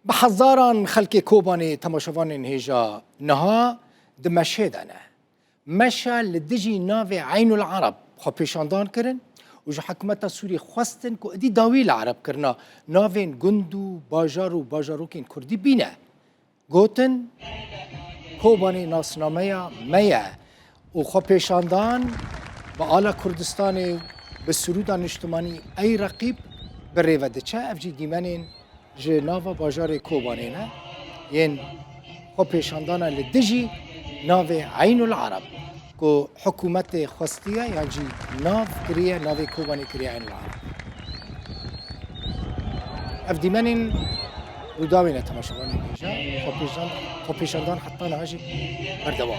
بحزاران خلق كوباني تماشوان هيجا نها دمشهدانه مشا لدجي نافي عين العرب خو پیشاندان کرن و جو حکومت سوری خواستن که ادی داوی العرب کرنا نافین گندو باجارو باجاروکین کردی بینه گوتن کوبانی ناسنامه میا و خو پیشاندان با آلا کردستان به سرودان اجتماعی ای رقیب بریوده چه افجی دیمنین جناوا باجار کوبانی نه ین خو پیشاندان لدجی ناوی عین العرب کو حکومت خواستیه یا جی ناف کریه ناوی کوبانی کریه عین العرب اف دیمنین روداوینه تماشاوانی نیجا خو پیشاندان حتی نهاجی بردوام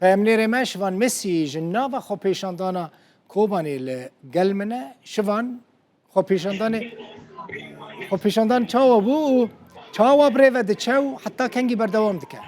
پیامنیر ما شوان مسی جناوا خو پیشاندانا کوبانی لگلمنه شوان خو پیشاندان چاوا بو چاوا بریوده چاو حتی کنگی بردوام دکه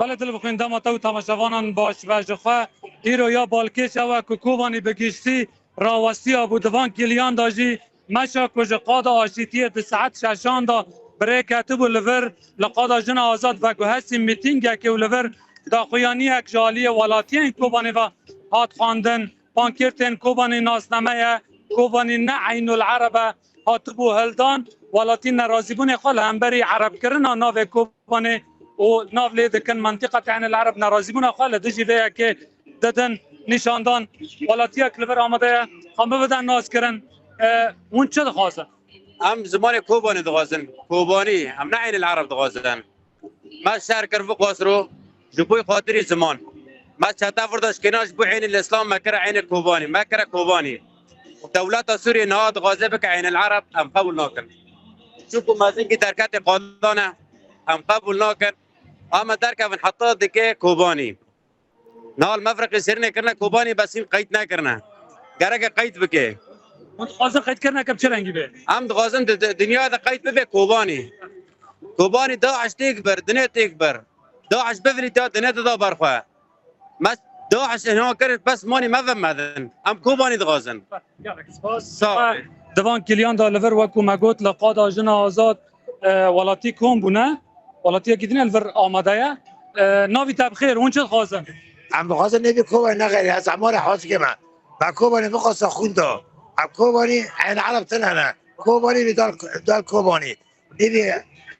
بله دل بخوین دام تو تماشاوانان باش و جخوا ایرو یا بالکش و کوبانی بگیشتی راوستی ابو دوان کلیان داجی مشا کج قاد آشیتی به ساعت ششان دا بره کتب لور لقاد جن آزاد و گوهسی میتینگ که لور دا خویانی اک جالی ولاتین کوبانی و هات خواندن پانکرتن کوبانی ناسنامه کوبانی نه عین العرب هاتبو هلدان ولاتین نرازیبون خال همبری عرب کرنا ناو کوبانی و ناو لید کن منطقه عین العرب نرازیبون خال دجی ویا که ددن نشاندان ولاتیا کلور آمده هم بدن ناز کرن اون چه دخواسته هم زمان کوبانی دغازن کوبانی هم نه عین العرب دغازن ما شهر کرفو قاسرو جبوی خاطری زمان ما چتا فرداش کناش بو عین الاسلام ما كره عین کوبانی ما كره کوبانی دولت سوریا نهاد غازه بك عین العرب هم قبول ناکن شوفوا مازن کی درکت قانونه هم قبول ناکن اما درک من حطات دکه کوبانی نال مفرق سرنه کرنا کوبانی بس این قید نکرنا گرگ قید بکه خواستن قید کرنا کب چه رنگی به هم غازن دنیا دا قید ببه کوبانی داعش تکبر دنیا تکبر داعش بفري تا دنيا دا برخوا ما داعش هنا كرت بس ماني ما فهمدن ام كوباني دغازن دوان کلیان دا لور وکو مگوت لقاد جن آزاد ولاتی کوم بونه ولاتی کدین الور آماده ناوی تبخیر اون چه خوازن ام بخوازن نبی کوبانی نه غیر از امار حاضر که من با کوبانی بخواست خوندا ام کوبانی عین عرب تنهنه کوبانی دال کوبانی نبی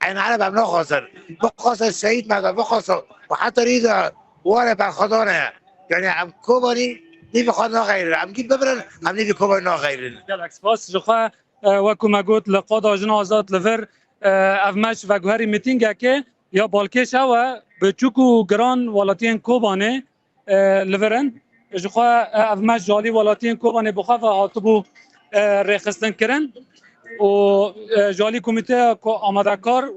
عین عرب هم نخواستن بخواست شهید مدن بخواست و حتی رید واره برخدانه یعنی هم کوبانی نمیخواد ناغیره هم گید ببرن هم نمی کوبانی ناغیره گلکس باس جخوا وکو مگوت لقاد آجن آزاد لور افمش و گوهری میتینگه که یا بالکش و به چوکو گران والاتین کوبانه لورن جخوا افمش جالی والاتین کوبانه بخوا و هاتبو ریخستن کرن و جالی کمیته آماده کار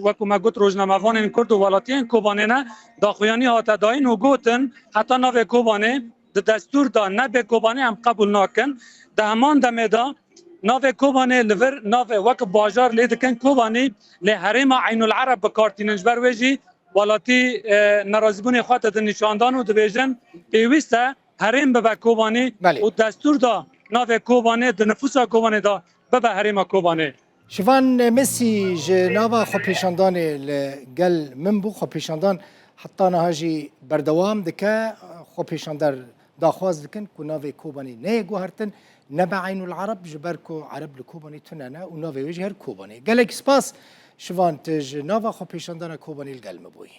و کمگوت روزنامه‌وان این کرد و ولاتین کوبانه نه داخویانی هاته داین و گوتن حتی ناو کوبانه دستور دا نه به کوبانه هم قبول ناکن ده همان دمه دا ناو کوبانه لور ناو وک باجار لیدکن کوبانه لی حریم عین العرب بکارتیننج بر ویجی ولاتی نرازیبون خواهد ده نشاندان و ده بیجن پیوسته حریم به کوبانه و دستور دا ناو کوبانه ده نفوس کوبانه دا بابا هريما كوباني شوان ميسي جناوا خو پیشاندان لگل من بو خو پیشاندان حتی نهاجی بردوام دکه خو پیشاندار داخواز دکن کو ناوی کوبانی نه گوهرتن نبع عین العرب جبركو عرب لكوباني تنانا و ناوی وجه هر کوباني گلک سپاس شوان تج ناوا خو پیشاندان کوباني الگل مبوي